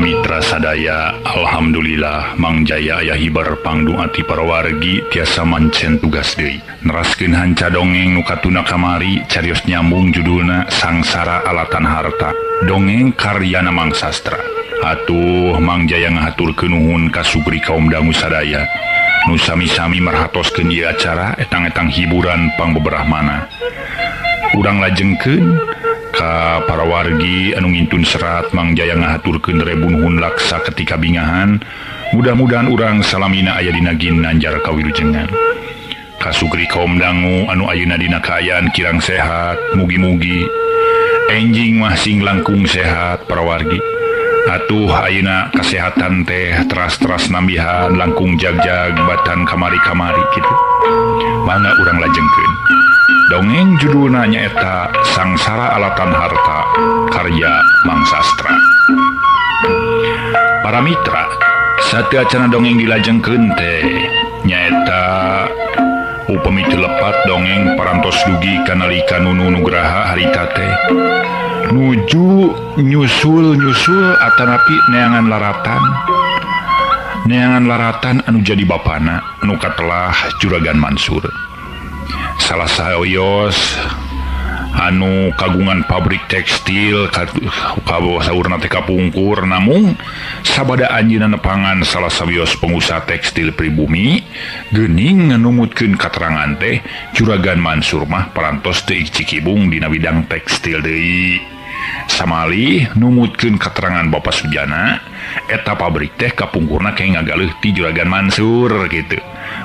Mitra sadaya, alhamdulillah Mang Jaya aya hibar pangdung ati para wargi tiasa mancen tugas deui. Neraskeun hanca dongeng nu katuna kamari carios nyambung judulna Sangsara Alatan Harta. Dongeng karyana Mang Sastra. Atuh Mang Jaya ngahaturkeun nuhun ka sugri kaum dangu sadaya. Nu sami-sami marhatoskeun ieu acara etang-etang hiburan pangbeberahmana. Urang lajengkeun ka para wargi anu ngintun serat Mang Jaya ngahaturkeun rebunuhun laksa ketika bingahan. Mudah-mudahan urang salamina aya dina ginanjar kawilujengan. Kasugri kaum dangu anu ayeuna dina kaayaan kirang sehat, mugi-mugi enjing mah sing langkung sehat para wargi. Atuh ayeuna kasehatan teh teras-teras nambihan langkung jag-jag batan kamari-kamari kitu. Mangga urang lajengkeun. Dongeng judulna nyaeta Sangsara Alatan Harta karya Mang Sastra. Para mitra, saateu acan dongeng dilajengkeun teh nyaeta upami teu lepat dongeng parantos dugi kanalika Nunu Nugraha harita teh nuju nyusul atanapi neangan laratan anu jadi bapana anu katelah Juragan Mansur. Salah saeuyos anu kagungan pabrik tekstil saurna teh kapungkur, namun sabada anjeunna nepangan salah sawios pengusaha tekstil pribumi geuning nganumutkeun katerangan teh Juragan Mansur mah parantos teu Cikibung dina bidang tekstil deui. Samali numutkeun katerangan Bapak Sujana eta pabrik teh kapungkurna kayak ngagaleuh ti Juragan Mansur gitu.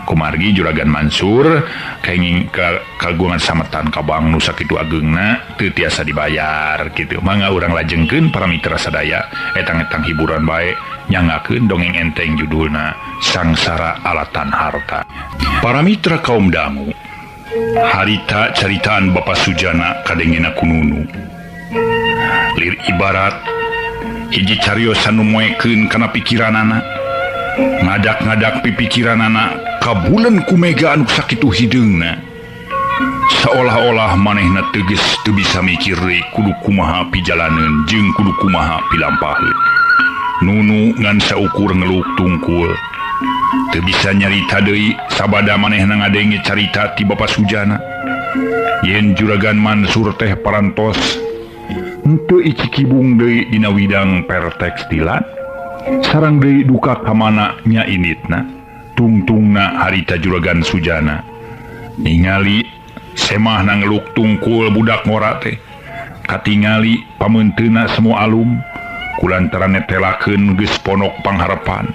Kumargi Juragan Mansur kayak kagungan sametan kabang nu sakitu ageungna teu tiasa dibayar gitu. Mangga urang lajengkeun para mitra sadaya etang-etang hiburan bae nyangakeun dongeng enteng judulna Sangsara Alatan Harta. Para mitra kaum dangu, harita caritaan Bapak Sujana kadengena kununu. Lir ibarat hiji carios anu moekeun kana pikiranana, ngadak-ngadak pipikiranana kabulen ku mega anu sakitu hideungna. Seolah-olah manehna teges teu bisa mikir deui kudu kumaha pijalaneun jeung kudu kumaha pilampaheun. Nunu ngan saukur ngeluk tungkul teu bisa nyarita deui sabada manehna ngadenge carita ti Bapak Sujana. Yen Juragan Mansur teh parantos henteu Cikibung deui dina widang pertekstilan, sareng deui duka ka mana nya initna. Tungtungna harita Juragan Sujana ningali semah ngeluk tungkul budak ngora teh katingali pamenteuna semua alum kulantaran netelakeun geus ponok pangharepan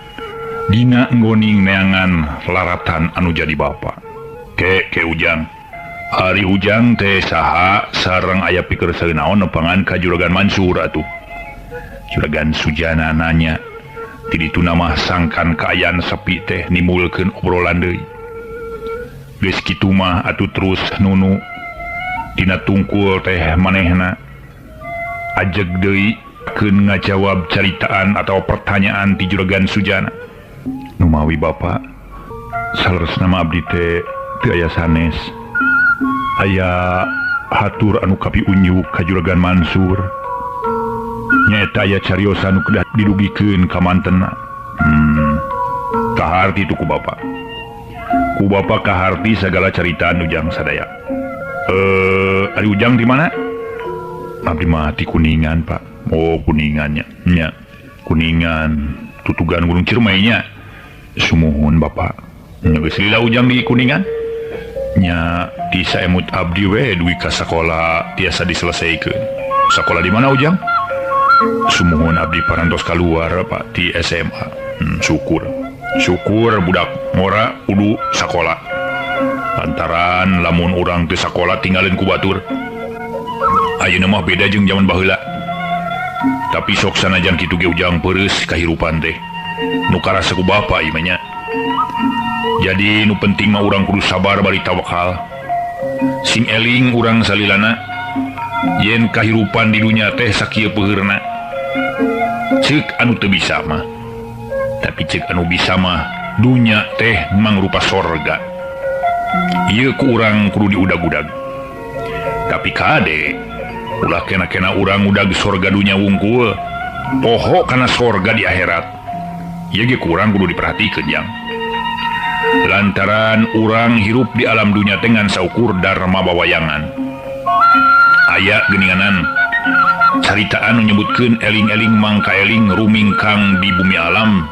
dina nggoning neangan laratan anu jadi bapa. Ke Ujang, hari Ujang teh saha sareng aya pikeun saeunaon nepangan ka Juragan Mansur atuh. Juragan Sujana nanya. Ti dituna mah sangkan kaayaan sepi teh nimulkeun obrolan deui. Geus kitu mah atuh terus Nunu dina tungkul teh manehna ajeg deui keun ngajawab caritaan atau pertanyaan ti Juragan Sujana. Numawi Bapak, saleresna mah abdi teh teu aya sanes. Aya hatur anu kapi unjuk ka Juragan Mansur. Nyata aya carios anu kedah didugikeun ka mantenna. Kaharti tu ku Bapak. Ku Bapak kaharti segala caritaan Ujang sadaya. Ari Ujang di mana? Abdi mah di Kuningan, Pak. Oh, Kuningannya. Nya. Kuningan, tutugan Gunung Ciremay nya. Sumuhun Bapak. Nya geus lila Ujang di Kuningan. Nya ti saemut abdi we duwi ka sakola tiasa diselesaikeun. Sakola di mana Ujang? Sumuhun abdi parantos keluar Pak di SMA. Syukur budak ngora kudu sakola. Lantaran lamun urang teu sakola tinggalin ku batur. Ayeuna mah beda jeung zaman baheula. Tapi sok sanajan kitu ge Ujang peureus kahirupan teh. Nu karasa ku bapa ieu mah nya. Jadi nu penting mah urang kudu sabar bari tawakal. Sing eling urang salilana yen kahirupan di dunya teh sakieu peurna. Ceuk anu teu bisa mah. Tapi ceuk anu bisa mah dunya teh mangrupa sorga. Ieu ku urang kudu diudag-udag. Tapi kade ulah kena-kena urang udag sorga dunya wungkul pohok karena surga di akhirat ya ge kurang kudu diperhatikan yang lantaran orang hirup di alam dunia dengan saukur dharma bawayangan aya geninganan caritaan menyebutkan eling-eling mangka eling rumingkang di bumi alam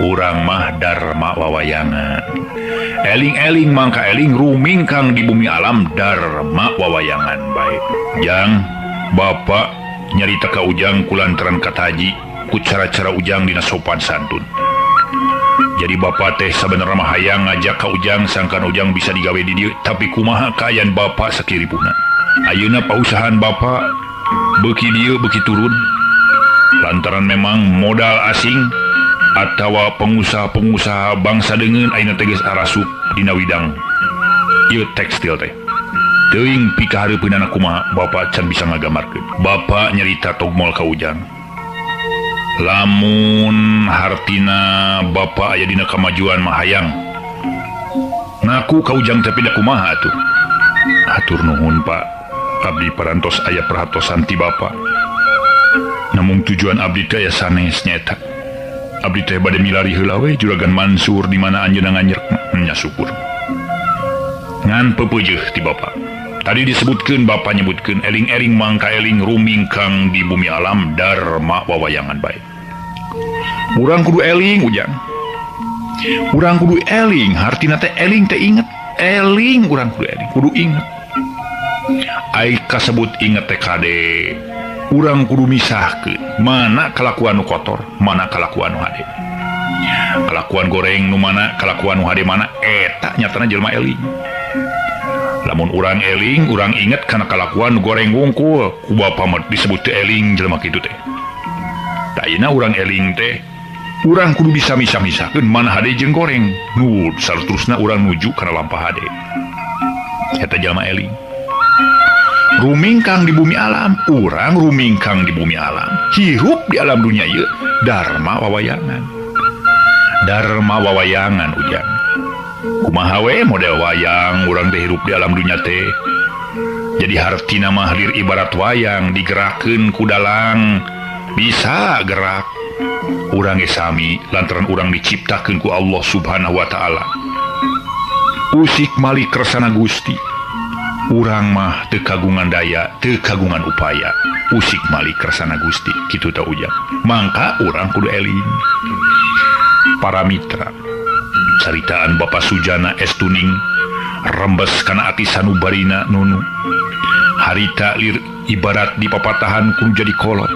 urang mah dharma wawayangan eling-eling mangka eling rumingkang di bumi alam dharma wawayangan baik jang bapak nyarita ka ujang kulantaran kataji ku cara-cara ujang dina sopan santun jadi bapak teh sabenerna mah hayang ngajak ka ujang sangkan ujang bisa digawe di dieu tapi kumaha kaayaan bapak sakiripuna ayeuna pausahaan bapak beuki dieu beuki turun lantaran memang modal asing atawa pengusaha-pengusaha bangsa deungeun ayeuna teges arasup dina widang ieu tekstil teh teuing pikahareupeunana kumaha bapak can bisa ngagamarkeun bapak nyarita togmol ka ujang lamun hartina bapak aya dina kamajuan mah hayang ngaku ka ujang tapi da kumaha atuh atur nuhun pak abdi parantos aya perhatosan ti bapak namun tujuan abdi teh aya sanes nyaeta abdi teh bade milari heula we Juragan Mansur di mana anjeunna nganyerk nya syukur ngan pepeujeuh ti bapak tadi disebutkeun bapak nyebutkeun eling-eling mangka eling rumingkang di bumi alam dharma wawayangan baik urang kudu eling ujang urang kudu eling hartina teh eling teh inget eling urang kudu inget ai kasebut inget teh kade urang kudu misahkeun mana kalakuan nu kotor mana kalakuan nu hade kalakuan goreng nu mana kalakuan nu hade mana eta nyatana jelema eling lamun urang eling urang inget kana kalakuan nu goreng wungkul ku bapa mah disebut teh eling jelema kitu teh da ayeuna urang eling teh urang kudu bisa misah-misahkeun mana hade jeung goreng nu saterusna urang nuju kana lampah hade eta jelema eling rumingkang di bumi alam urang rumingkang di bumi alam hirup di alam dunia ieu dharma wawayangan ujang kumaha we model wayang urang teh hirup di alam dunia teh jadi hartina mah lir ibarat wayang digerakkeun ku dalang bisa gerak urang ge sami lantaran urang diciptakeun ku Allah Subhanahu wa taala usik malik kersana Gusti urang mah teu kagungan daya teu kagungan upaya usik malik kersana Gusti kitu teh ujang mangka urang kudu eling para mitra caritaan Bapak Sujana Estuning rembes kana ati sanubarina nunu harita lir ibarat di papatahan kudu jadi kolot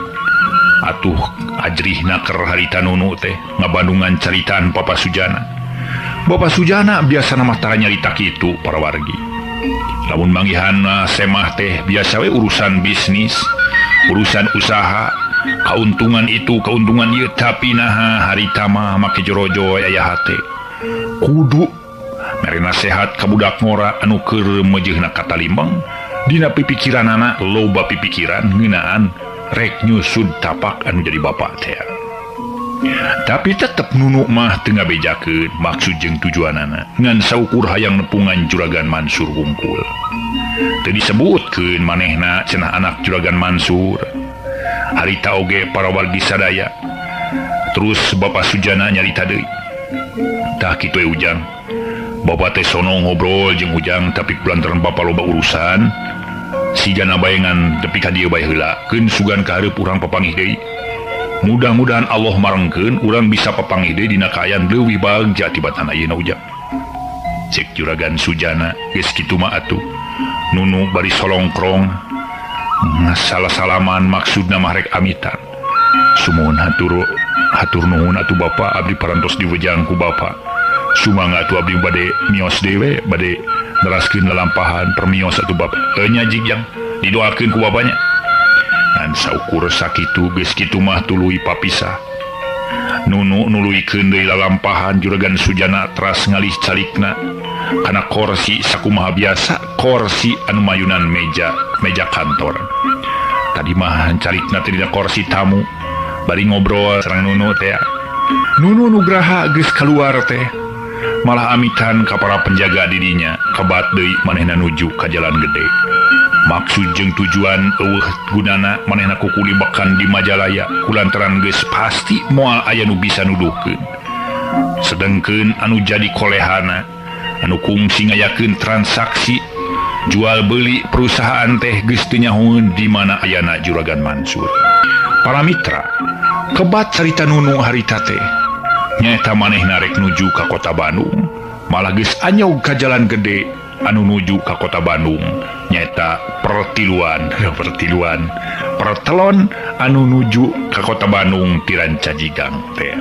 atuh ajrihna keur harita nunu teh ngabandungan caritaan Bapak Sujana biasa mah tara nyarita kitu para wargi lamun manggihanna semah teh biasa we urusan bisnis urusan usaha kauntungan itu kauntungan ieu tapi naha harita mah make jorojo aya hate kudu mere nasehat ka budak ngora anu keur meujeuhna katalimbang dina pipikiranana loba pipikiran ngeunaan rek nyusud tapak anu jadi bapak teh tapi tetep nunu mah teu ngabejakeun maksud jeung tujuanana ngan saukur hayang nepungan Juragan Mansur wungkul teu disebutkeun manehna cenah anak Juragan Mansur harita oge para wargi sadaya terus Bapak Sujana nyarita deui tah kitu ujang bapak teh sono ngobrol jeung ujang tapi kulantaran bapak loba urusan si jana bayangan tepi ka dieu bae heula keun sugan ka hareup urang papanggih deui mudah-mudahan Allah marengkeun urang bisa papanggih deui dina kaayaan leuwih bagja tibatan ayeuna ujang cek Juragan Sujana geus kitu mah atuh nunu bari solongkrong salah-salaman maksudna mah rek amitan sumuhun hatur nuhun atuh bapak abdi parantos diwejang ku bapak sumangga atuh abdi bade mios dewe bade neraskeun lalampahan permios atuh bapak nya jigjang didoakeun ku bapaknya ngan saukur sakitu geus kitu mah tuluy papisah nunu nuluykeun deui lalampahan Juragan Sujana teras ngalih calikna kana kursi sakumaha biasa kursi anu mayunan meja kantor tadi mah calikna teh dina kursi tamu bari ngobrol sareng nunu teh nunu nugraha geus keluar teh malah amitan ka para penjaga didinya kabat deui manehna nuju ka jalan gede maksud jeung tujuan gunana manehna kukulibakan di Majalaya kulantaran geus pasti moal aya nu bisa nuduhkeun. Sedengkeun anu jadi kolehana anu kungsi ngayakeun transaksi jual beli perusahaan teh geus teu nyahoeun di mana ayana Juragan Mansur. Para mitra, kebat carita nunu harita teh nyaeta manehna rek nuju ka kota Bandung, malah geus anyog ka jalan gede anu nuju ka kota Bandung nyaeta pertelon anu nuju ka kota Bandung ti Rancajigang teh.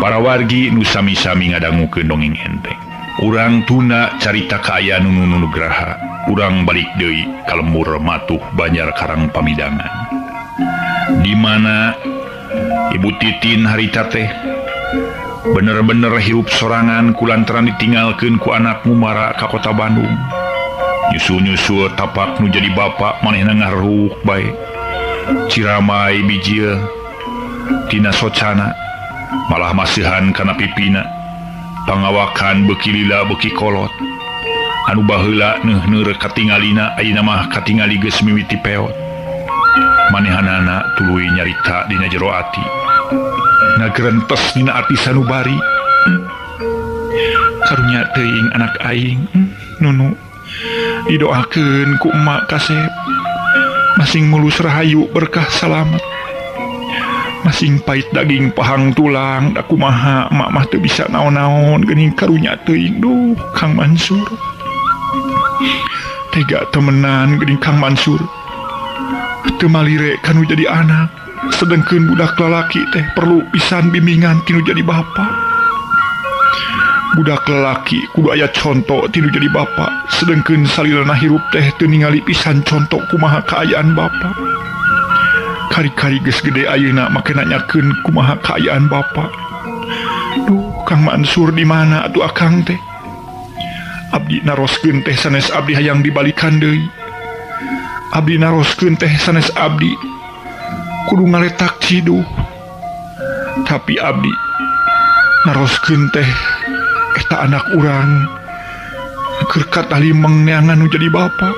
Para wargi nu sami-sami ngadangukeun dongeng enteng. Urang tuna carita kaaya nu nugraha, urang balik deui ka lembur matuh Banjar Karang Pamidangan. Di mana Ibu Titin harita teh bener-bener hirup sorangan kulantaran ditinggalkeun ku anak mumara ka kota Bandung. Nyusul-nyusul tapak nu jadi bapak manehna ngaruh bae. Ciramai bijil tina socana malah masihan kana pipina. Pangawakan beuki lila beuki kolot. Anu baheula neuh-neuh katingalina ayeuna mah katingali geus mimiti peot. Manehanana tuluy nyarita dina jero ati. Ngagrentes dina ati sanubari. Karunya teuing anak aing, Nunu. Didoakeun ku emak Kasep. Masing mulus rahayu berkah salamet. Masing pait daging pahang tulang da kumaha emak mah teu bisa naon-naon geuning karunya teuing duh Kang Mansur. Tega temenan geuning Kang Mansur. Teu malire kanu jadi anak, sedengkeun budak lalaki teh perlu pisan bimbingan tinu jadi bapa. Budak lalaki kudu aya conto tinu jadi bapa, sedengkeun salilana hirup teh teu ningali pisan conto kumaha kaayaan bapa. Kari-kari geus gede ayeuna make nanyakeun kumaha kaayaan bapa. Duh, Kang Mansur di mana atuh akang teh? Abdi naroskeun teh sanes abdi hayang dibalikan deui. Abdi naroskeun teh sanes abdi kudu ngaletak ciduh. Tapi abdi naroskeun teh eta anak urang keur katalimeng neangan nu jadi bapa.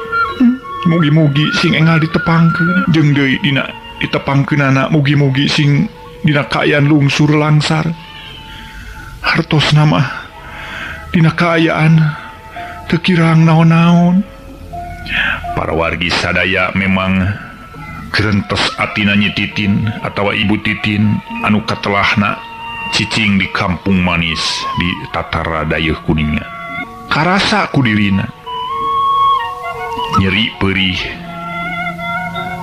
Mugi-mugi sing enggal ditepangkeun jeung deui dina ditepangkeunana mugi-mugi sing dina kaayaan lungsur langsar. Hartosna mah dina kaayaan teu kirang naon-naon. Para wargi sadaya memang gerentes atina Nyi Titin atawa Ibu Titin anu katelahna cicing di Kampung Manis di Tatara Dayeuh Kuningan. Karasa ku dirina nyeri perih.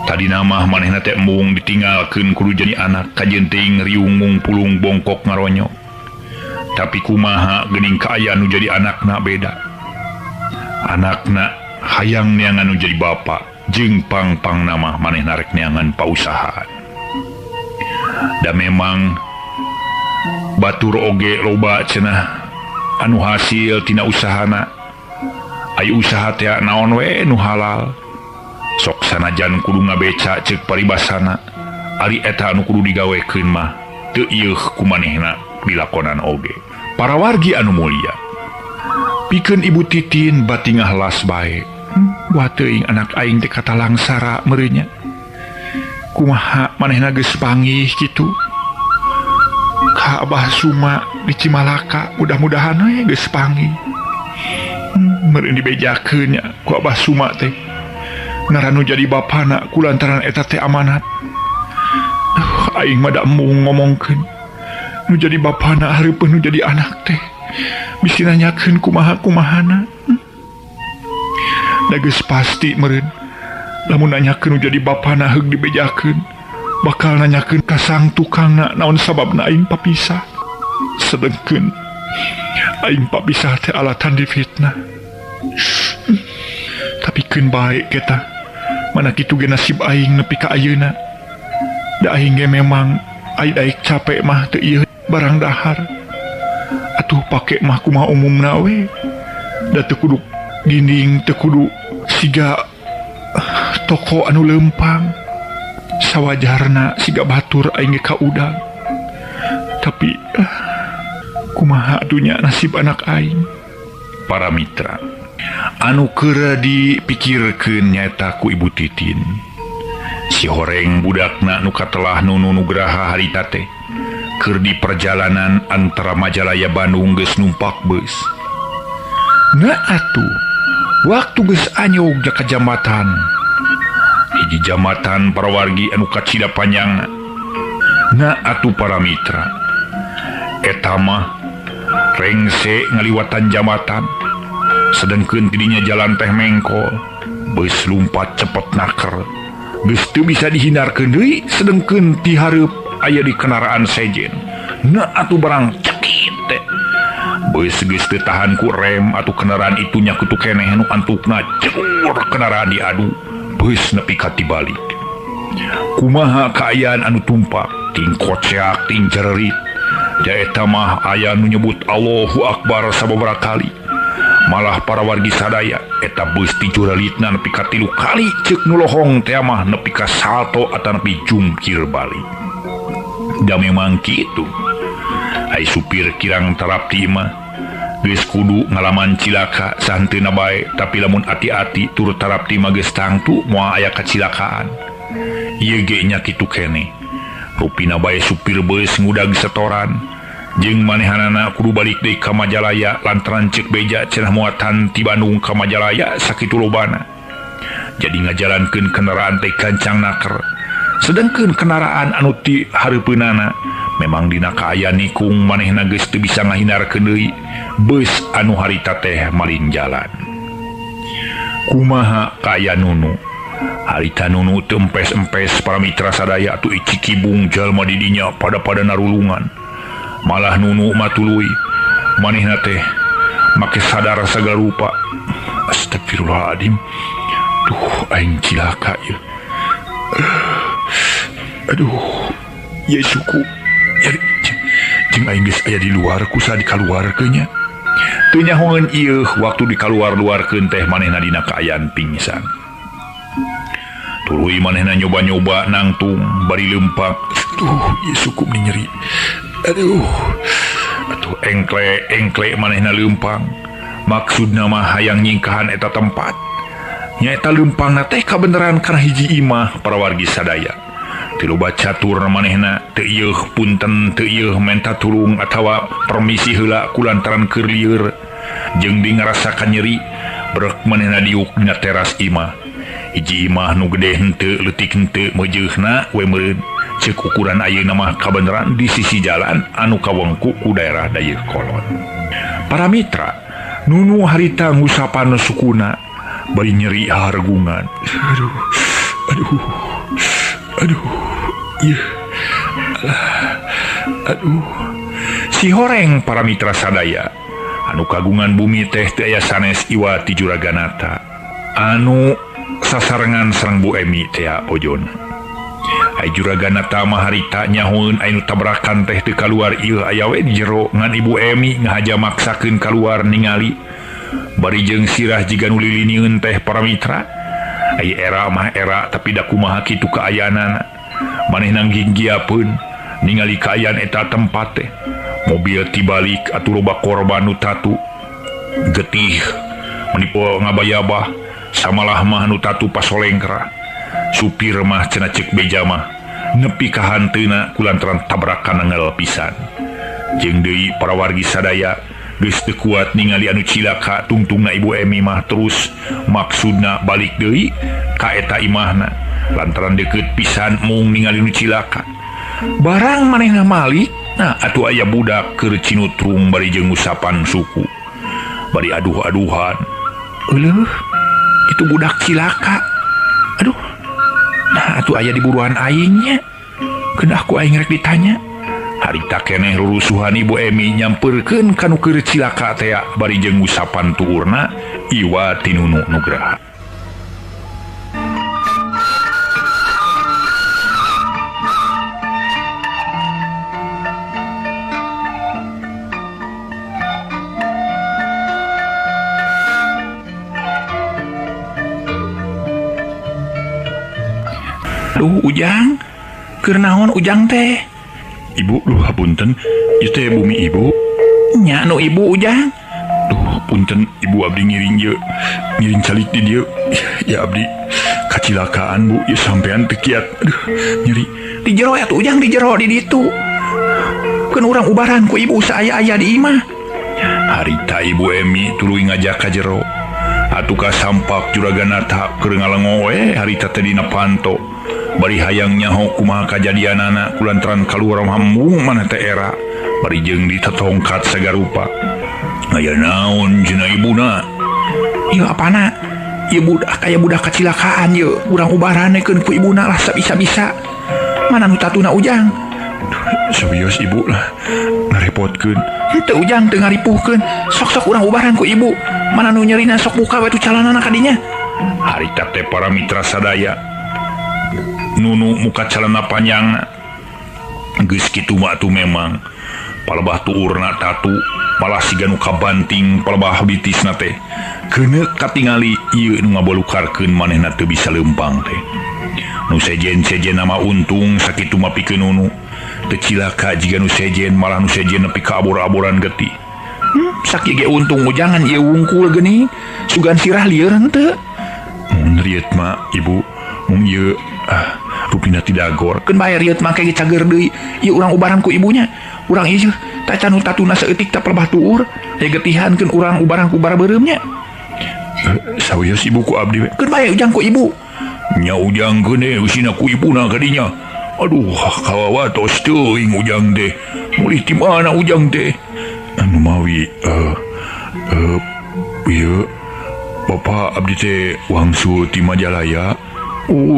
Tadi nama manehna teh embung ditinggalkeun kudu jadi anak kajeun teuing riung mungpulung bongkok ngaronyo. Tapi kumaha geuning kaayaan nu jadi anakna beda. Anakna hayang neangan nu jadi bapa jeung pang-pang nama manehna rek neangan pausahaan. Da memang batur oge loba cenah anu hasil tina usahana. Ayo usaha teh naon we nu halal. Sok sanajan kudu ngabeca ceuk paribasana, ari eta anu kudu digawekeun mah teu ieuh ku manehna dilakonan oge. Para wargi anu mulia, pikeun Ibu Titin bati ngahlas bae. Wah teuing anak aing teh kata langsara meureunnya. Kumaha manehna geus panggih kitu? Ka Abah Suma di Cimalaka mudah-mudahan we geus panggih. Meureun dibejakeun nya ku Abah Suma teh. Ngaranu jadi bapana kulantaran eta teh amanat. Aing mah da embung ngomongkeun. Nu jadi bapana hareupeun nu jadi anak teh bisi nanyakeun kumaha-kumahana. Da geus pasti meureun lamun nanyakeun nu jadi bapana heug dibejakeun bakal nanyakeun ka sang tukangna naon sababna aing papisah. Sedengkeun aing papisah teh alatan difitnah. Tapi keun bae kita mana kitu ge nasib aing nepi ka ayeuna. Da aing ge memang daek capek mah teu ieu barang dahar. Atuh pake mah kumaha umumna we. Da teu kudu ginding, teu kudu siga toko anu leumpang. Sawajarna siga batur aing ge kaudang. Tapi kumaha atunya nasib anak aing. Para mitra, anu kera dipikirkeun nyaeta ku Ibu Titin. Si horeng budakna nuka telah Nunu Nugraha harita teh keur di perjalanan antara Majalaya Bandung geus numpak bus. Nah atuh waktu geus anyog ka jambatan. Hiji jambatan para wargi anu kacida panjang. Nah atuh para mitra. Eta mah rengse ngaliwatan jambatan. Sedengkeun tidinya jalan teh mengkol. Bus lumpat cepet naker. Geus teu bisa dihindarkeun deui sedengkeun ti hareup aya di kendaraan sejen. Nah atuh barang cekit teh. Beus geus teu tahan ku rem atuh kendaraan itu nya kutu keneh nu antukna ceur kendaraan diadu. Beus nepi ka tibalik. Kumaha kaayaan anu tumpak ting koceak ting jererit. Da eta mah aya nu nyebut Allahu Akbar sababaraha kali. Malah para wargi sadaya eta beus tijuralitna nepi ka 3 kali ceuk nu lohong teh mah nepi ka salto atawa nepi jungkir balik. Da memang kitu. Ai supir kirang Tarapti mah geus kudu ngalaman cilaka sahenteuna bae tapi lamun ati-ati tur Tarapti mah geus tangtu moal aya kacilakaan. Ieu ge nya kitu keneh. Rupina bae supir beus ngudag setoran. Jeung manehanana kudu balik deui ka Majalaya lantaran ceuk beja cenah muatan ti Bandung ka Majalaya sakitu lobana. Jadi ngajalankeun kendaraan teh kancang naker. Sedengkeun kendaraan anu ti hareupeunana memang dina kaayaan nikung manehna geus teu bisa ngahindarkeun deui beus anu harita teh malin jalan. Kumaha kaayaan Nunu? Harita Nunu teu empes-empes para mitra sadaya atuh icikibung jalma di dinya pada narulungan. Malah Nunu matuluy manehna teh make sadar sagala rupa. Astagfirullahaladzim. Duh aing cilaka ieu. Aduh ya suku ya jeung aing geus aya di luar kusaha dikaluarkeun nya. Teu nyahoeun ieu waktu dikaluar-luarkeun teh manehna dina kaayaan pingsan. Tuluy manehna nyoba-nyoba nangtung bari leumpag. Duh ieu suku nyeri. Aduh engkle manehna leumpang. Maksudna mah hayang nyingkahan eta tempat. Nyaeta leumpangna teh kabeneran kana hiji imah para wargi sadaya. Teu loba catur manehna teu ieuh punten teu ieuh menta tulung atawa permisi heula kulantaran keur lieur. Jeung di ngarasakan nyeri brek manehna diuk dina teras imah. Hiji imah nu gede henteu leutik henteu meujeuhna we meureun. Ceuk ukuran ayeuna mah kabeneran di sisi jalan anu kawengku ku daerah Dayeuk Kolot. Para mitra, Nunu harita ngusapan sukuna bari nyeri hargungan. Aduh. Ieu. Aduh. Si horeng para mitra sadaya anu kagungan bumi teh teu aya sanes iwa ti juraganata. Anu sasarengan sareng Bu Emi teh ojona. Ai juraganata mah harita nyahoeun anu tabrakan teh teu kaluar ieu aya we di jero ngan Ibu Emi ngahaja maksakeun kaluar ningali. Bari jeung sirah jiga nu lilinieun teh para mitra. Ai era mah era tapi da kumaha kitu kaayaanana. Manehna ngginggiapeun ningali kaayaan eta tempat teh. Mobil tibalik atuh loba korban nu tatu. Getih menipu ngabayabah samalah mah nu tatu pasolengkra. Supir mah cenah ceuk beja mah nepi ka hanteuna kulantaran tabrakan angel pisan. Jeung deui para wargi sadaya geus teu kuat ningali anu cilaka tungtungna Ibu Emi mah terus maksudna balik deui ka eta imahna lantaran deukeut pisan mung ningali anu cilaka. Barang manehna malik, nah atuh aya budak keur cinutrung bari jeung usapan suku. Bari aduh-aduhan. Eueuh, itu budak cilaka. Aduh. Nah atuh aya di buruan aingnya. Kedah ku aing rek ditanya. Harita keneh rurusuhan Ibu Emi nyamperkeun kanu keur cilaka teh bari jeung usapan tuurna iwa ti Nunu Nugraha. Ujang, keur naon Ujang teh? Ibu, hapunten, ieu teh bumi Ibu. Nya nu Ibu Ujang. Punten Ibu Abdi ngiring calik di dia ya Abdi kacilakaan Bu ya sampean tekiat nyeri di jero ya tuh ujang di jero di ditu kan orang ubaran ku ibu saya ayah di imah harita Ibu Emi tuluy ngajak ka jero atuh ka sampak juragan nata keur ngalengowe harita teh dina panto bari hayang nyaho kumaha kajadianana kulantaran kaluar hambung maneh teh era bari jeung ditetongkat sagarupa aya naon cenah ibuna ieu apana ieu budak aya budak kecelakaan ieu urang ubaranekeun ku ibuna lah sabisa-bisa mana nu tatuna ujang serius Ibu lah ngarepotkeun henteu ujang teu ngaripuhkeun sok-sok urang ubaran ku ibu mana nu nyerina sok buka we tu calanana kadinya harita teh para mitra sadaya nunu muka calana panjang geus kitu mah atuh memang palebah tuurna tatu malah siga nu kabanting palebah bitisna teh keuneuk katingali ieu nu ngabolukarkeun manehna teu bisa leumpang teh nu sejen-sejen nama untung sakitu mah pikeun nunu teu cilaka jiga nu sejen malah nu sejen nepi ka abor-aboran geuti sakit ge untung jangan ieu wungkul geuning sugan sirah lieur henteu mun rieut mah Ibu mung ieu rupina tidak gor keun bae rieut mah kaya cager deui ieu urang ubaran ku ibunya urang ieu taca nu tatuna saeutik teh pelebah tuur aya getihankeun urang ubaran ku barabereumnya sawios Ibu ku abdi keun bae ujang ku ibu nya ujang geune usina ku ibuna kadinya aduh kawawatos teuing ujang teh mulih ti mana ujang teh anu mawi ieu Bapak abdi teh wangsul ti Majalaya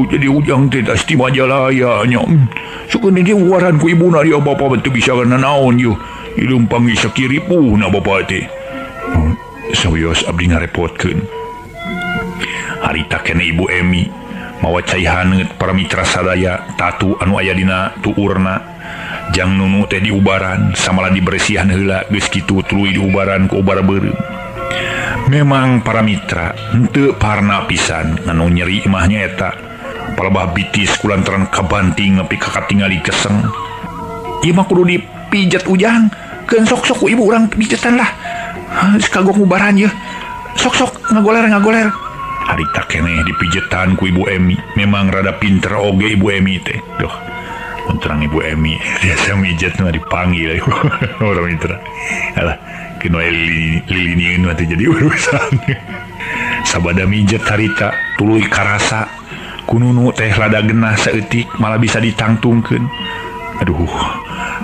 jadi ujang teh tas ti Majalaya nya sukeun dia waran ku ibuna dia Bapak teu bisa kana naon ieu ileumpang sakiripuhna Bapak teh sawios abdi ngarepotkeun harita keneh Ibu Emi mawa cai haneut para mitra sadaya tatu anu aya dina tuurna jang nunu teh diubaran samala diberesihan heula geus kitu tuluy diubaran ku ubara beureum memang para mitra henteu parna pisan anu nyeri imahnya eta palebah bitis kulantaran kabanting nepi ka katingali keseng ieu mah kudu dipijet ujang keun sok-sok ku ibu urang pijetan lah kagok ubaran ieu sok-sok ngagoler harita keneh dipijetan ku Ibu Emi memang rada pinter oge Ibu Emi teh duh terang Ibu Emi biasa mijet mah dipanggil orang mitra alah kena lilinian mah jadi urusan sabada mijet harita tuluy karasa kununu teh rada genah saeutik malah bisa ditangtungkeun aduh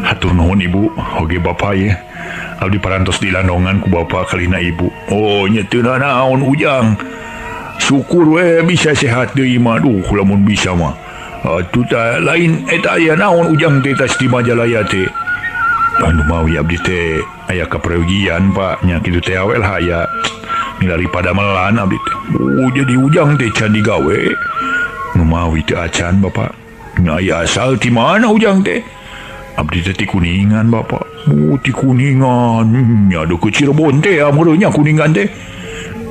hatur nuhun Ibu oge Bapak ya abdi parantos dilandongan ku Bapak kalina Ibu oh nya teu naon ujang syukur we bisa sehat deui mah duh lamun bisa mah atuh tah lain eta aya naon ujang teh tas di Majalaya teh anu mawi abdi teh aya kapregian Pak nya kitu teh awel haya milari padamelan abdi teh jadi ujang teh can digawe nu mawi teh acan Bapak nya aya asal ti mana ujang teh abdi teh ti Kuningan Bapak ti Kuningan nya do ke Cirebon teh ameureunnya Kuningan teh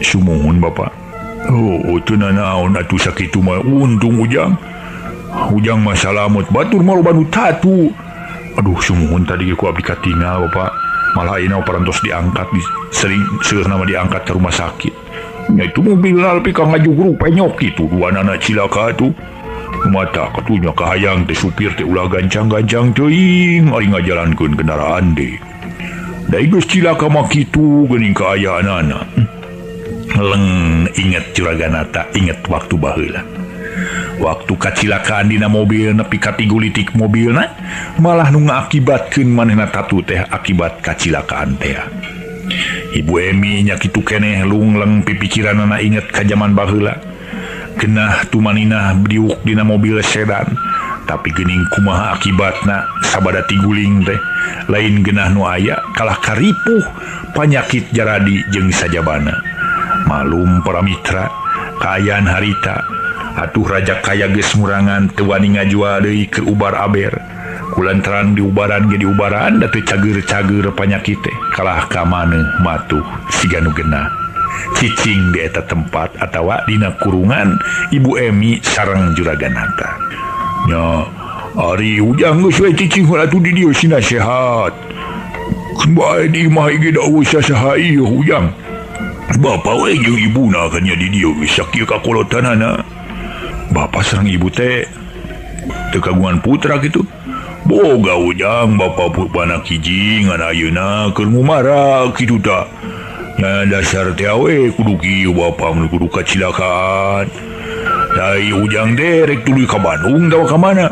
sumuhun Bapak oh teu naon atuh sakitu mah untung ujang mah salamut batur mah loba nu tatu aduh sumuhun tadi ku abdi katingal Bapak malah ayeuna parantos diangkat sering seueurna mah diangkat ke rumah sakit nya itu mobil lalpi ka ngajugruk penyok kitu duanana cilaka tuh mata katunya kahayang teh supir teh ulah gancang-gancang teuing ari ngajalankeun kendaraan teh da geus cilaka mah kitu geuning kaayaanana leng inget juraganata inget waktu baheula waktu kacilakaan dina mobil nepi ka 3 litik mobilna malah nu ngaakibatkeun manehna tatu teh akibat kacilakaan teh Ibu Emi nya kitu keneh lungleng pipikiranna inget ka zaman baheula genah tumanina diuk dina mobil sedan tapi geuning kumaha akibatna sabada tiguling teh lain genah nu aya kalah karipuh panyakit jaradi jeung sajabana malum para mitra kaayaan harita atuh raja kaya geus murangan teu wani ngajual deui ke ubar aber kulantaran diubaran ge diubaran da teu cager-cager panyakit teh kalah ka maneh matuh siga nu genah cicing di eta tempat atawa dina kurungan Ibu Emi sareng juraganata nya ari ujang geus we cicing atuh di dieu sina sehat Baik di mah tidak usah sahai Ujang. Bapa we jeung ibuna kan nya di dieu sakieu kakolotanana. Bapa sareng ibu teh teu kagungan putra gitu. Boga Ujang bapa pupana hiji ngan ayeuna keur ngumara kitu tah. Nya dasar teh we kudu kieu bapa mun kudu kacilakaan. Dai Ujang derek tuluy ka Bandung tawa ka mana.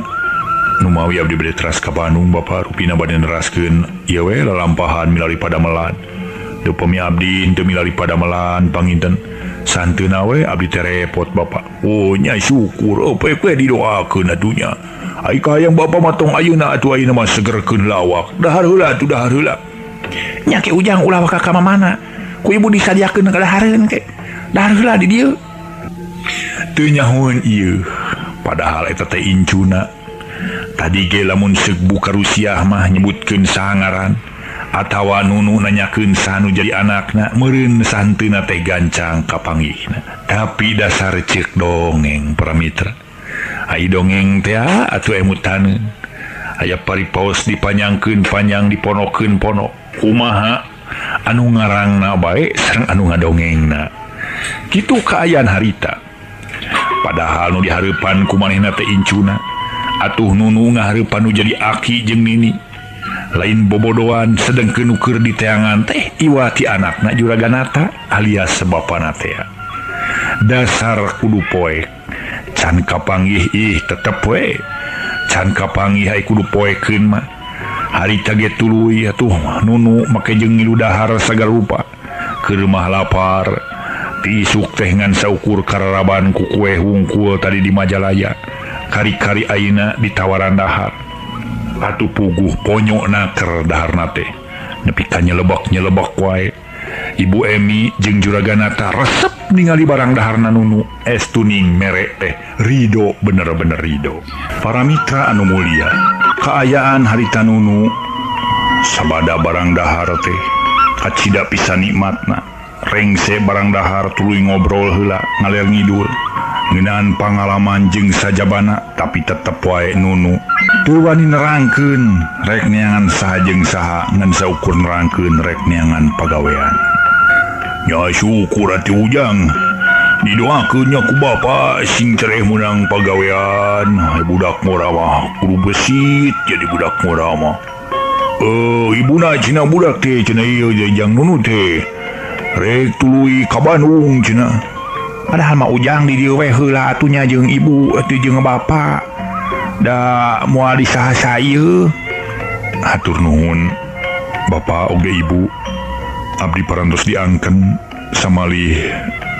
Nu mawi abdi bade teras ka Bandung bapa rupina bade neraskeun ieu we lalampahan milari Padamelan. Teu pemi abdi teu milari Padamelan panginten santeuna we abdi teh repot bapa. Oh nya syukur poe didoakeun atunya. Ai kayang bapa matong ayeuna atuh ayeuna mah segerkeun lawak. Dahar heula atuh dahar heula. Nya ke Ujang ulah ka mana? Ku ibu disadiakeun kadahareun ke. Dahar heula di dieu. Teu nyahoeun ieu. Padahal eta teh incuna. Tadi ge lamun seug buka Rusiah mah nyebutkeun sahangaran. Atawa Nunu nanyakeun sanu jadi anakna meureun santeuna teh gancang kapanggihna. Tapi dasar ceuk dongeng para mitra. Ai dongeng teh atuh emutan. Aya paripaos dipanyangkeun panjang diponokeun ponok. Kumaha anu ngarangna bae sareng anu ngadongengna. Kitu kaayaan harita. Padahal nu dihareupan ku manehna teh incuna. Atuh Nunu ngahareupan nu jadi aki jeung nini. Lain bobodoan sedengkeun keur di teangan teh iwati anakna Juraganata alias bapana teh. Dasar kudu poek can kapanggih tetep we can kapanggih ai kudu poekeun mah. Harita ge tuluy atuh Nunu make jeung ngilu dahar sagala rupa keur mah lapar. Tisuk teh ngan saukur kararaban ku kue hungkul tadi di Majalaya. Kari-kari ayeuna ditawaran dahar. Atuh puguh ponyokna keur daharna teh nepi ka nyelebak wae. Ibu Emi jeung Juraganata resep ningali barang daharna Nunu estuning mere teh rido bener-bener rido. Para mitra anu mulia, kaayaan harita Nunu sabada barang dahar teh kacida pisan nikmatna. Rengse barang dahar tuluy ngobrol heula ngaler ngidul ngeunaan pangalaman jeung sajabana. Tapi tetep wae Nunu teu wani nerangkeun rek neangan saha jeung saha ngan saukur nerangkeun rek neangan pagawean. Nya syukur atuh Ujang didoakeun nya ku bapa sing cereh meunang pagawean. Budak mora mah kudu besit jadi budak mora mah. Ibuna cenah budak teh cenah ieu Jang Nunu teh rek tuluy ka Bandung cenah. Padahal mah Ujang di dieu we heula atunya jeung ibu atuh jeung bapa. Da moal disaha ieu. Hatur nuhun bapa oge ibu. Abdi parantos diangken samalih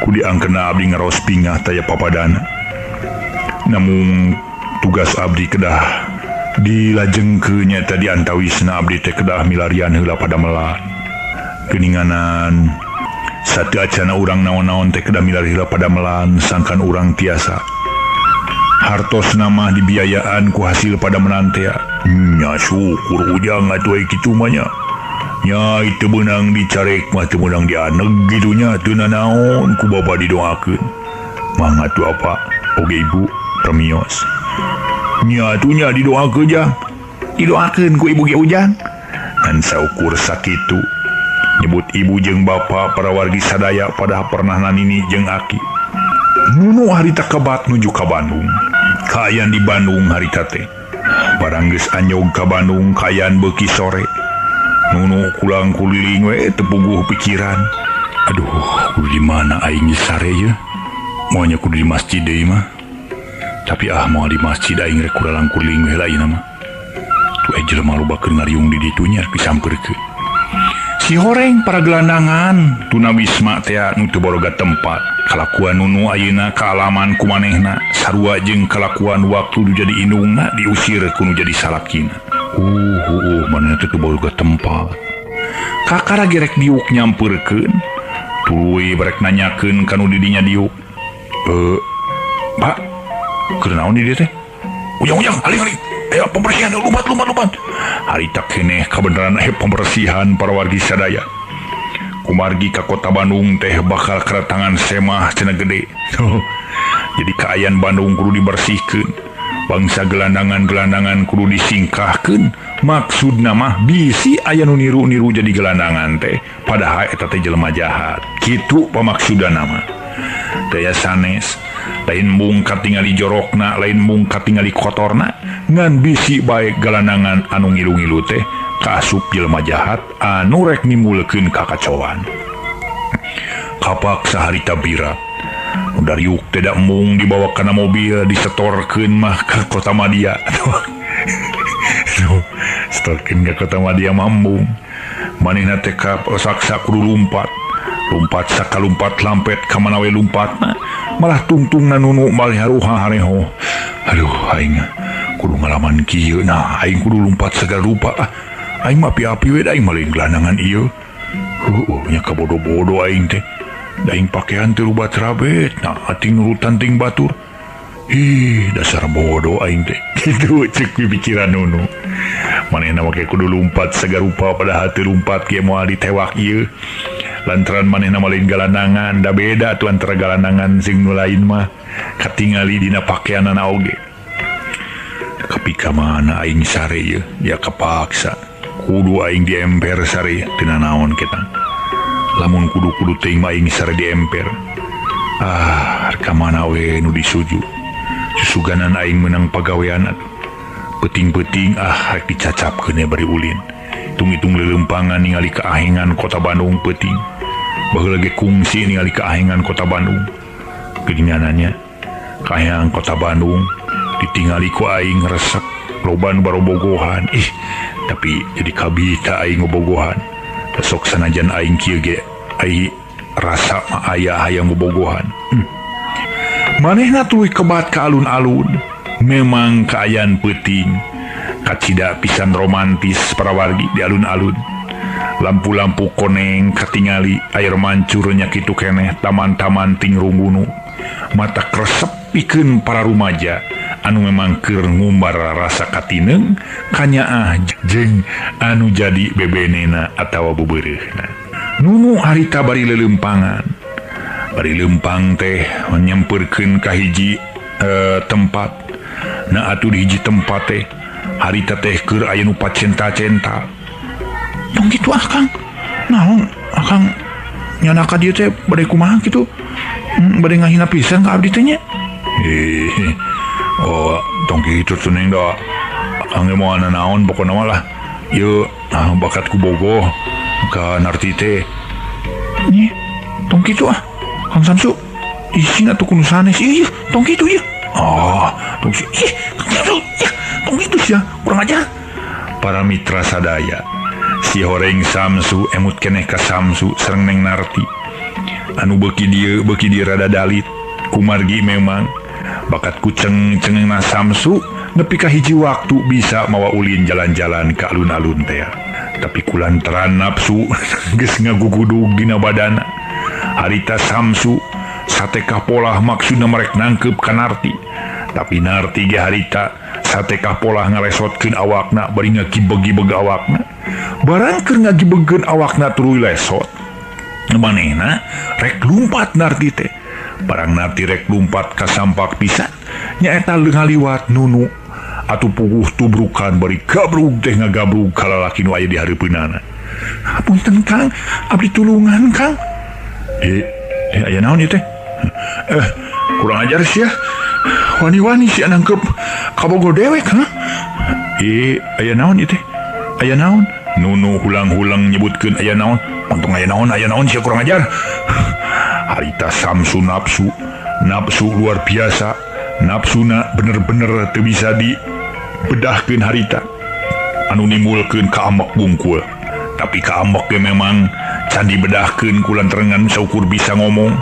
ku diangkenna abdi ngaros pingah taya papadana. Namun tugas abdi kedah dilajengkeun nya tadi antawisna abdi teh kedah milarian heula Padamelan. Geuninganan sateu acana urang naon-naon teh kedah milari heula Padamelan sangkan urang tiasa. Hartos nama dibiayaan ku hasil Padamelan teh. Nya syukur Ujang atuh kitu mah nya. Nya itu benang dicarek mah teu meunang dianeg kitu nya teu nanaon ku bapa didoakeun. Mangga atuh apa oge ibu permios. Nya atuh nya didoakeun Jang. Didoakeun ku ibu ge Ujang. Ngan saukur sakitu nyebut ibu jeung bapa para wargi sadaya pada pernah nanini jeung aki. Nunu harita kebat nuju ka Bandung. Kaayaan di Bandung harita teh. Barang geus anyog ka Bandung kaayaan beuki sore. Nunu kulang kuliling we teu puguh pikiran. Aduh, kudu di mana aing sare ye? Moalnya kudu di masjid deui mah. Tapi moal di masjid aing rek kulang kuliling we lain mah. Tu jelema lobakeun ngariung di ditu nya disampeurkeun. Si horeng para gelandangan tuna Wisma teh nu teu boga tempat. Kalakuan Nunu ayeuna kaalaman ku manehna sarua jeung kalakuan waktu nu jadi indungna diusir ku nu jadi salakina. Manehna teh teu boga tempat. Kakara gerek diuk nyampeurkeun. Tuluy barek nanyakeun ka nu di dinya diuk. Pak, keur naon di dieu teh? Ujang, aling. Ayo pembersihan lumat. Harita keneh kabeneran pembersihan para wargi sadaya. Kumargi ka kota Bandung teh bakal kedatangan semah cenah gede. Jadi kaayaan Bandung kudu dibersihkeun. bangsa gelandangan-gelandangan kudu disingkahkeun maksud nama bisi aya nu niru-niru jadi gelandangan teh padahal eta teh jelema jahat kitu pamaksudan nama daya sanes lain mungkat tingali jorokna lain mungkat tingali kotorna ngan bisi baik gelandangan anu ngilu-ngilu teh kaasup jelema jahat anu rek nimulkeun kakacauan kapak saharita birat Dariuk tidak mung dibawa kana mobil disetorkeun mah ke Kota Madia. Setorkeun ke Kota Madia mambung. Manehna teh saksa kudu lumpat sakalumpat lampet ka mana we lumpatna malah tungtungna nunu malih haruha hareho. Aduh aing kudu ngalaman kieu nah aing kudu lumpat segala rupa. Aing mah api-api we aing malih gelandangan ieu. Nya kabodo-bodo aing teh. Daing pakaian teu rubat rabet nah ating nurutan ting batur dasar bodoh aing teh kitu ceuk pikiran nunu manehna make kudu lumpat sagarupa padahal teu lumpat ge moal ditewak ieu lantaran manehna malin galandangan da beda tuh antara galandangan sing nu lain mah katingali dina pakaianna oge tapi ka mana aing sare ieu ya kepaksa kudu aing diemper sare teu naon ketang lamun kudu-kudu teuing maing sare di emper ka mana we nu disuju susuganan aing menang pagawean peting-peting rek dicacapkeun bari ulin hitung-hitung lelempangan ningali keahengan Kota Bandung peting baheula ge kungsi ningali keahengan Kota Bandung geuningananya keahengan Kota Bandung ditingali ku aing resep loban barobogohan tapi jadi kabita aing bobogohan sok sanajan aing kieu ge ai rasa aya hayang bobogohan manehna tuluy kebat ka alun-alun memang kaayaan peuting kacida pisan romantis parawargi di alun-alun lampu-lampu koneng katingali air mancur nya kitu keneh taman-taman ting rumbunu mata kresep pikeun para rumaja anu memang keur ngumbar rasa katineng kanya jeung anu jadi bebenena atawa bebeureuhna nunu harita bari lelempangan bari lempang teh nyamperkeun ka hiji tempat na atuh di hiji tempat teh harita teh keur aya nu pacenta-centa tong kitu Kang naon Kang nyana ka dieu teh bade kumaha kitu bade ngahina pisan ka abdi teh nya tong kitu tuneng da angge moal naon pokona mah lah ieu bakat ku bogoh ka narti teh nya tong kitu Kang Samsu isina tuh kudu sanes ieu tong kitu ieu tong kitu sia kurang ajar para mitra sadaya si horeng Samsu emut keneh ka Samsu sareng Neng Narti anu beuki dieu rada dalit kumargi memang bakat kuceng-cengengna Samsu nepi ka hiji waktu bisa mawa ulin jalan-jalan ka alun-alun teh tapi kulantaran nafsu geus ngagugudug dina badana harita Samsu satekah polah maksudna merek nangkep ka Narti tapi Narti ge harita satekah polah ngaresotkeun awakna bari ngagibeg-gibeg awakna barang keur ngagibegkeun awakna tuluy lesot manehna rek lumpat Narti teh barang Narti rek lumpat ka sampak pisan nyaeta ngaliwat nunu atuh puguh tubrukan bari gabrug teh ngagabrug ka lalaki nu aya di hareupeunana apunten Kang abdi tulungan Kang aya naon ieu teh kurang ajar sia wani-wani sia nangkep kabogo dewek aya naon ieu teh aya naon nunu hulang-hulang nyebutkeun aya naon untung aya naon sia kurang ajar harita Samsu nafsu luar biasa nafsuna bener-bener teu bisa dibedahkeun harita anu nimulkeun kaamek bungkul tapi kaamek ge memang can dibedahkeun kulantaran saukur bisa ngomong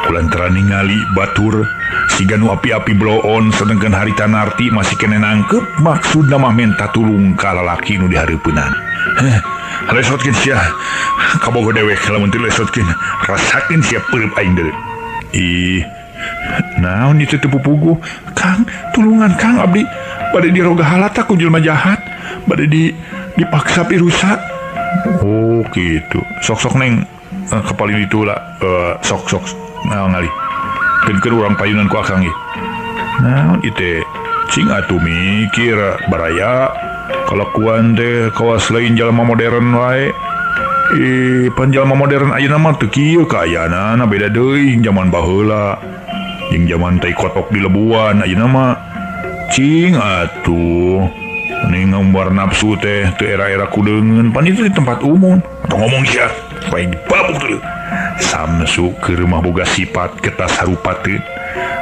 kulantaran ningali batur siga nu api-api bloon sedengkeun harita Narti masih kene nangkep maksudna mah minta tulung ka lalaki nu di hareupeunana lesotkeun sia kabogo dewek lamun teu lesotkeun rasakeun sia peureub aing deui naon itu teu pupuguh Kang tulungan Kang abdi bade diroga halata ku jelema jahat bade dipaksa pirusa gitu sok-sok Neng kepalin itu lah sok ngali keun urang payunan ku Akang ieu naon ieu teh Cing atuh mikir baraya kalakuan teh kawas lain jalma modern wae. Panjalma modern ayeuna mah teu kieu kaayana beda deui zaman baheula. Jeung zaman teh kotok di lebuan ayeuna mah cing atuh ning ngombar nafsu teh teu era-era kudeungeun pan itu di tempat umum atau ngomong sia baik dibabuk dulu. Samsu keur mah boga sifat getas harupateun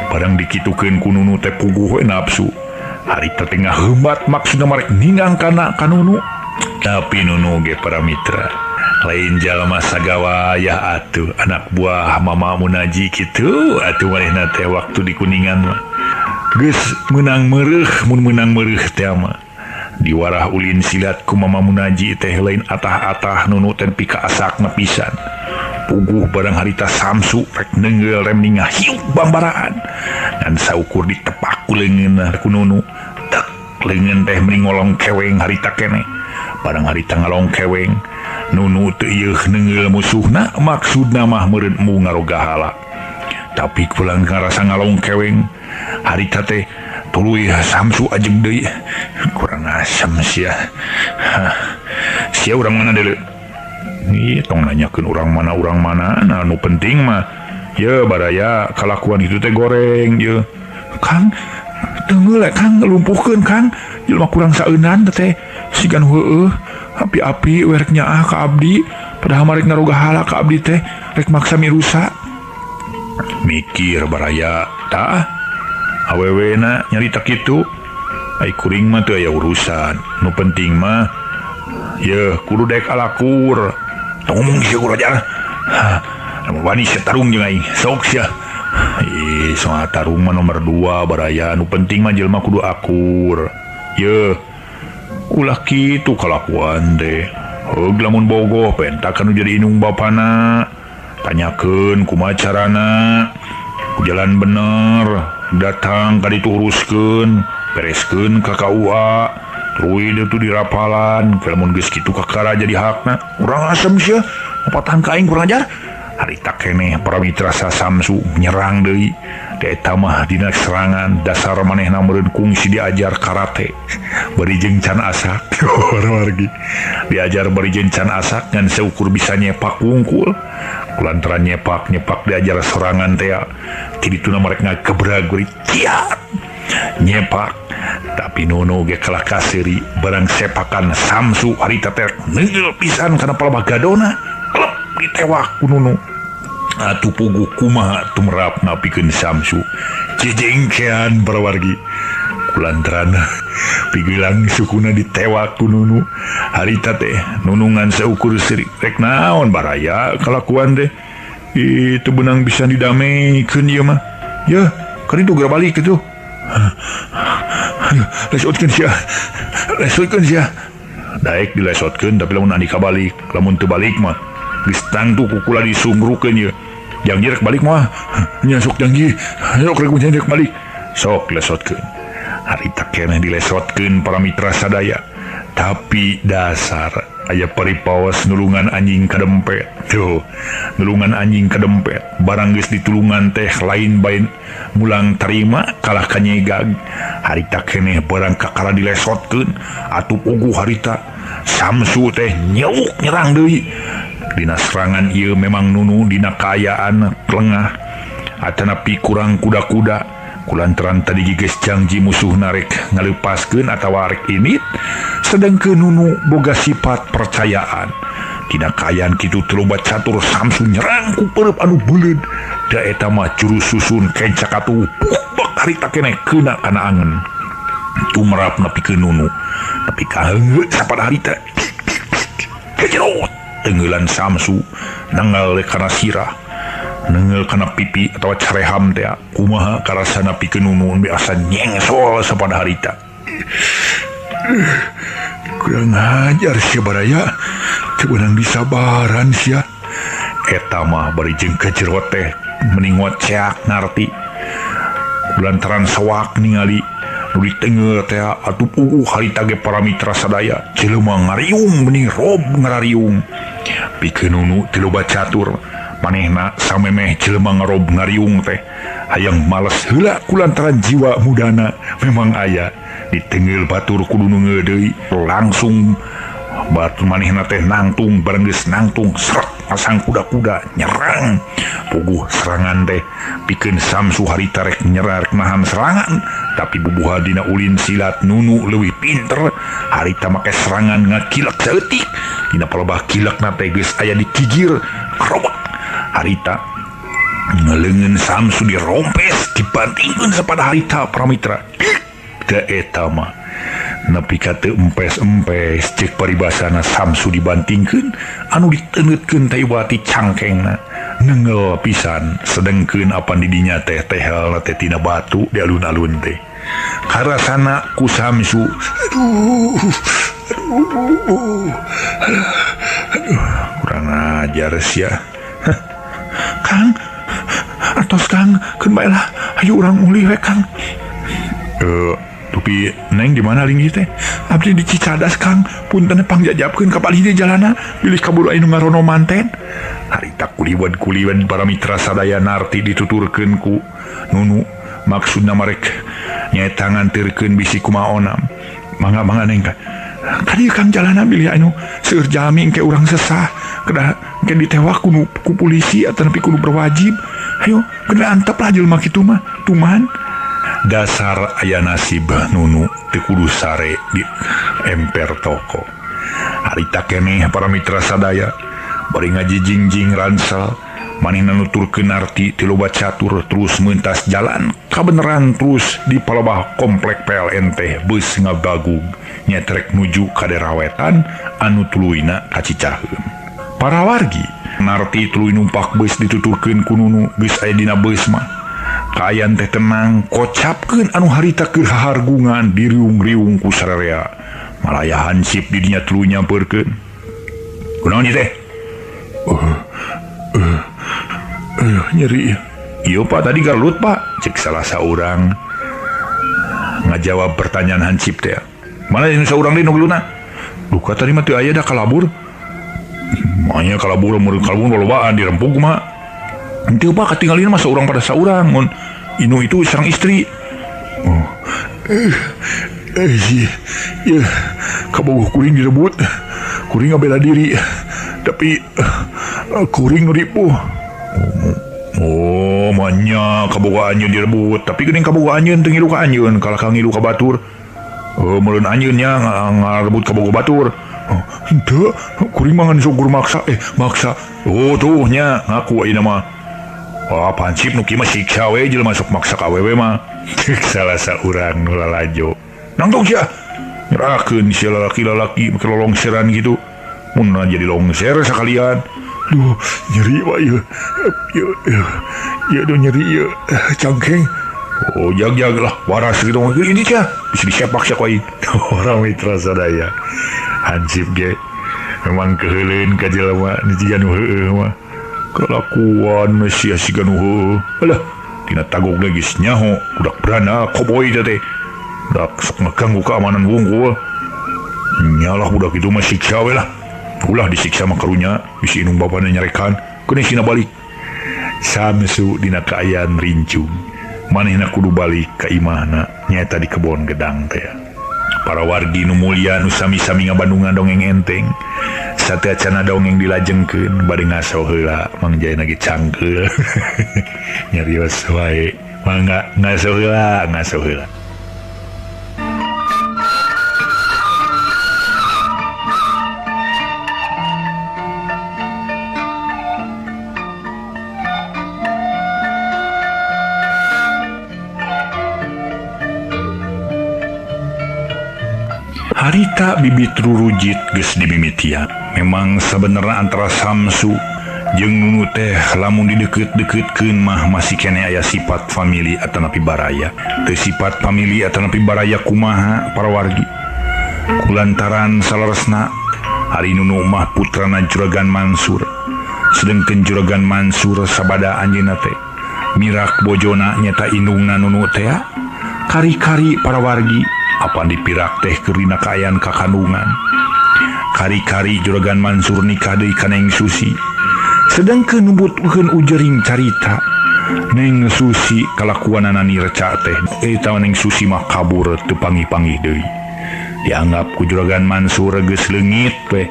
padang dikitukeun ku Nunu teh puguh we nafsu. Harita tengah hebat maksudna marek ningang kana ka Nunu. Tapi Nunu ge para mitra lain jalma sagawaya atuh anak buah Mama Munaji kitu atuh manehna teh waktu di Kuningan mah geus menang meureuh mun menang meureuh teh mah diwarah ulin silat ku Mama Munaji teh lain atah-atah Nunu teh pika asakna pisan. Puguh barang harita Samsu rek neungeul rem ningah hiuk bambaraan dan saukur ditepak ku leungeunna ku Nunu tek leungeun teh mending ngolong keweng harita keneh. Barang harita ngalong keweng Nunu teu ieuh neungeul musuhna maksudna mah meureun emu ngaroga hala. Tapi pulang ngarasa ngalong keweng harita teh tuluy Samsu ajeg deui kurang asem sia. Sia urang mana deuleu? Tong nanyakeun urang mana anu penting mah ya baraya kalakuan itu teh goreng ye. Kang teungeul Kang lumpuhkeun Kang jelema kurang saeunan teh sigan heueuh api-api werek nyaah ka abdi padahal marek ngaroga hala ka abdi teh rek maksa mirusa. Mikir baraya tah awewena nyarita kitu ai kuring mah teu aya urusan nu penting mah ye kudu daek alakur. Ngomong sia ku raja. Lamun wani sia tarung jeung aing sok sia. Soal tarung mah nomor 2 baraya nu penting mah jelema kudu akur. Ye ulah kitu kalakuan teh. Heug lamun bogoh pentak anu jadi indung bapana. Tanyakeun kumaha carana. Ku jalan bener, datang ka ditu uruskeun, bereskeun ka KUA. Terus itu di rapalan kalamun geus kitu kakara jadi hakna urang asem sia patang kaing kurang ajar. Harita keneh para mitra Samsu nyerang deui teh eta mah dina serangan dasar manehna meureun kungsi diajar karate bari jeung can asak. Wargi diajar bari jeung can asak ngan seukur bisa nyepak wungkul kulantaran nyepak diajar serangan teh ti dituna marek ngagebrag bari kiat nyepak. Tapi Nunu ge kalah kaseri barang sepakan Samsu harita teh neungeul pisan kana palebah gadona klep ditewak ku Nunu. Atuh puguh kumaha tumrap napikeun Samsu cejengkean parawargi kulantaran pigilang sukuna ditewak ku Nunu. Harita teh nunungan seukur seri rek naon baraya kalakuan teh itu benang bisa didameikeun ieu mah. Ya kan itu geura balik kitu. Lesotkeun sia daek dilesotkeun tapi lamun andi kabalik lamun teu balik mah geus tangtu kukula disungrukeun ye janji rek balik mah nya sok janji sok rek janji rek balik sok lesotkeun. Harita keneh dilesotkeun para mitra sadaya tapi dasar aya paripaos nulungan anjing kadempet. Tuh nulungan anjing kadempet barang geus ditulungan teh lain bain mulang terima kalah kanyegag. Harita keneh barang kakara dilesotkeun atuh puguh harita Samsu teh nyeuk nyerang deui. Dina serangan ieu memang Nunu dina kaayaan lengah atanapi kurang kuda-kuda kulantaran tadi geus janji musuhna rek ngaleupaskeun atawa rek init sedengkeun Nunu boga sifat percayaan. Dina kaayaan kitu teu loba catur Samsu nyerang ku peureup anu beuleud da eta mah jurus susun kencak atuh buk harita keneh keuna kana angen tumrap nepikeun Nunu tapi kaheungeuh sapada harita kejerot teungeulan Samsu nanggal kana sirah neungel kana pipi atau careham teh kumaha karasana pikeun Nunu biasa nyengsol sapada harita. Kurang ajar sia baraya teu beunang disabaran sia. Eta mah bari jeung kejerot teh mending ngoceak ngarti lantaran sawak ningali nu ditengeul teh atuh puguh harita ge para mitra sadaya jelema ngariung mending rob ngarariung. Pikeun Nunu teu loba catur manehna samemeh jelema ngarob ngariung teh hayang males heula kulantaran jiwa mudana memang aya di tenggel batur kudu nu ngedeui langsung batu manehna teh nangtung bareng geus nangtung seret pasang kuda-kuda nyerang puguh serangan teh pikeun Samsu harita rek nyerang nahan serangan tapi bubuha dina ulin silat Nunu leuwih pinter harita make serangan ngakilak saeutik dina palebah kilakna teh geus aya di kijir kerobak harita ngaleungeun Samsu dirompes dibantingkeun sapada harita pramitra da eta mah nepi ka teu empes-empes cek paribasana Samsu dibantingkeun anu diteungeutkeun teh wati cangkengna neungel pisan sedengkeun apan di dinya teh tehelna teh tina batu di alun-alun teh karasana ku Samsu aduh kurang ajar sia Kang atos Kang keun bae lah hayu urang uli we Kang tapi neng di mana linggih teh abdi di Cicadas Kang punten pangjajabkeun ka palih di jalana pilih kabur anu ngarono manten harita kuliwad para mitra sadaya narti dituturkeun ku Nunu maksudna marek nyaeta ngantirkeun bisi kumaonam mangga neng kadieu Kang jalana pilih anu seueur jalmi engke urang sesah kedah engke ditewak ku polisi atawa nepi kudu berwajib hayo kena antep lah jelema kitu mah tuman dasar aya nasib Nunu teu kudu sare di emper toko harita keneh para mitra sadaya bari ngajijingjing ransel manehna nuturkeun arti ti loba catur terus meuntas jalan kabeneran terus di palebah komplek PLN teh beus ngabagug nyetrek nuju ka derawetan anu tuluyna ka Cicaheum para wargi narti tuluy numpak beus dituturkeun ku Nunu geus aya dina beus mah kayan teh tenang kocapkeun anu harita keur hahargungan diriung-riung ku sararea malaya hansip di dinya tuluy nyampeurkeun kunaon ieu teh nyeri ieu Pak tadi galut Pak cek salah saurang ngajawab pertanyaan hansip teh mana anu saurang deui nu geluna luka tadi mah teu aya da kalabur manya kalabur mun kalabur lolobaan dirempuk kumaha henteu Pak katinggalin mah saurang pada saurang mun inu itu sareng istri ya kabogoh kuring direbut kuring ngabela diri tapi kuring nu ripuh manya kabogoh anjeun direbut tapi geuning kabogoh anjeun teu ngilu ka anjeun kalahkah ngilu ka batur meureun anjeunnya ngarebut kabogoh batur henteu kuring mah ngan sugur maksa tuh nya ngaku ieu mah pansip nu kieu mah siksa we jelema sok maksa ka awewe mah salah saurang nu lalajo nangtung sia nyerahkeun sia lalaki-lalaki make lolongseran gitu mun jadi longser sakalian duh nyeri wa ieu ieu nyeri ieu cangkeng jag lah waras gitu ini sia bisa disepak sia koi orang mitra sadaya hansip ge memang keheuleun ka jelema nu jiga nu heueuh mah kelakuan Mesia siga nu heueuh alah tina tagog geus nyaho budak berana koboy teh dak sok ngaganggu keamanan wungkul nyalah budak itu mah siksa we lah ulah disiksa mah karunya bisi inung bapana nyarekan keun sina balik Samsu dina kaayaan rincung manehna kudu balik ka imahna nyaeta di kebon gedang teh para wargi nu mulya nu sami-sami ngabandungan dongeng enteng sateacana dongeng dilajengkeun bade ngaso heula mangjayna ge cangkeul nyarios wae mangga ngaso heula harita bibit rurujit geus dimimitian memang sebenarnya antara Samsu jeung Nunu teh lamun dideket-deketkeun mah masih kene aya sifat famili atanapi baraya teu sifat famili atanapi baraya kumaha para wargi kulantaran salaresna hari Nunu mah putrana Juragan Mansur sedengkeun Juragan Mansur sabada anjeunna teh mirak bojona nyata indungna Nunu teh kari-kari para wargi apa dipirak teh kerina kaayaan kakandungan kari-kari Juragan Mansur nikah deui ka Neng Susi sedangkan nubutukeun ujering carita Neng Susi kalakuanana ni reca teh eta Neng Susi mah kabur teu panggih-panggih deui. Dianggap ku Juragan Mansur geus leungit we.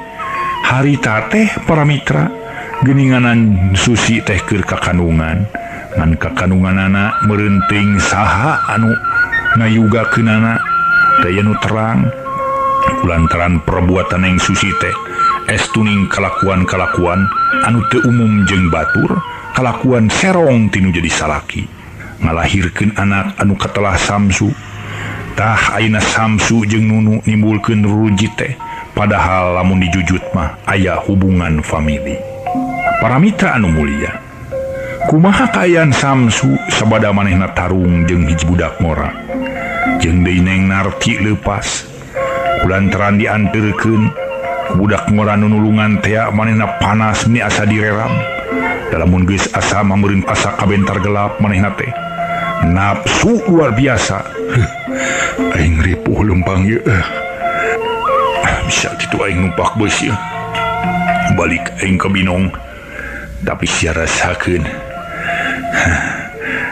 Harita teh para mitra geuninganan Susi teh keur kakandungan. Ngan kakandunganana merenting saha anu ngayugakeunana daya nu terang kulantaran perbuatan Neng Susi teh estuning kalakuan-kalakuan anu teu umum jeung batur, kalakuan serong tinu jadi salaki ngalahirkeun anak anu katelah Samsu. Tah ayeuna Samsu jeung Nunu nimbulkeun ruji teh padahal lamun dijujut mah aya hubungan famili. Para mitra anu mulia, kumaha kaayaan Samsu sabada manehna tarung jeung hiji budak ngora jeung deui Neng Narti leupas kulantaran dianteurkeun budak ngora nu nulungan teh manehna panas ni asa direram. Dalamun geus asa mameureun asa kabentar gelap manehna teh nafsu luar biasa. Aing ripuh lempang ye. Bisa kitu aing numpak beus ye. Balik aing ka Binong tapi sia rasakeun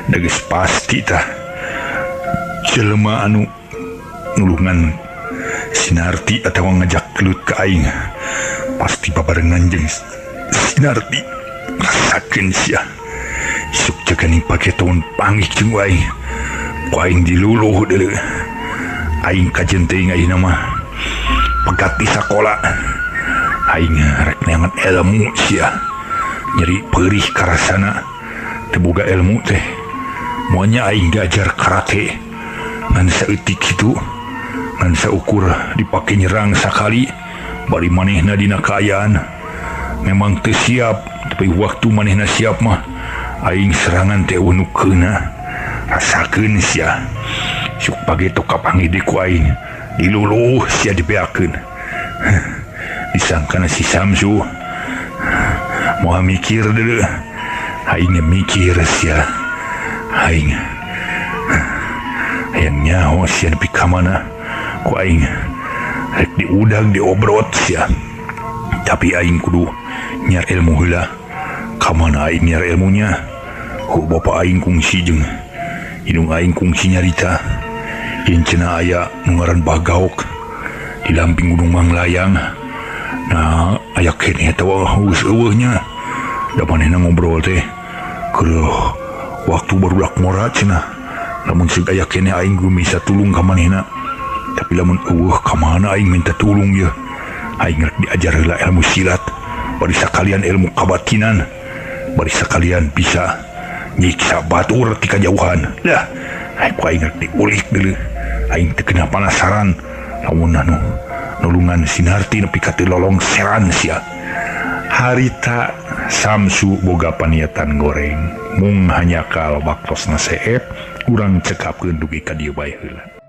da geus pasti tah jelema anu nulungan Sinarti atawa ngajak kelut ka aing pasti babarengan jeung Sinarti. Rasakeun sia isuk jaganing pake tahun panggih jeung aing ku aing diluluh deuleu. Aing kajen teuing ayeuna mah pegat di sakola. Aing rek neangan ilmu sia nyeri peurih karasana teu boga ilmu teh moalnya aing diajar karate ngan saeutik kitu ngan saukur dipake nyerang sakali bari manehna dina kaayaan memang teu siap. Tapi waktu manehna siap mah aing serangan teh unukeuna. Rasakeun sia suk pageto kapanggih di ku aing diluluh sia dibeakeun. Disangkana si Samsu moal mikir deuleu. Aing mikir sia aing hayang nyaho sia nepi ka mana ku aing rek diudag diobrot sia. Tapi aing kudu nyar ilmu heula. Kamana aing nyar ilmunya? Ku bapa aing kungsi jeung hidung aing kungsi nyarita. Yen cenah aya nu ngaran Bagaok di lamping Gunung Manglayang. Nah, aya keneh eta geus eueuhnya. Da manehna ngobrol teh keur waktu barudak ngora cenah. Lamun ceuk aya keneh aing geus bisa tulung ka manehna. Tapi lamun eueuh ka mana aing minta tulung ye? Aing rek diajar heula ilmu silat. Bari sakalian ilmu kabatinan. Bari sekalian bisa nyiksa batur ti kajauhan. Lah, aing rek diulik deuleu. Aing teu kena panasaran lamun anu nulungan Sinarti nepi ka teu lolong seran sia. Harita Samsu boga paniatan goreng mung hanya kal baktosna seep urang cekapkeun dugi ka dieu bae heula.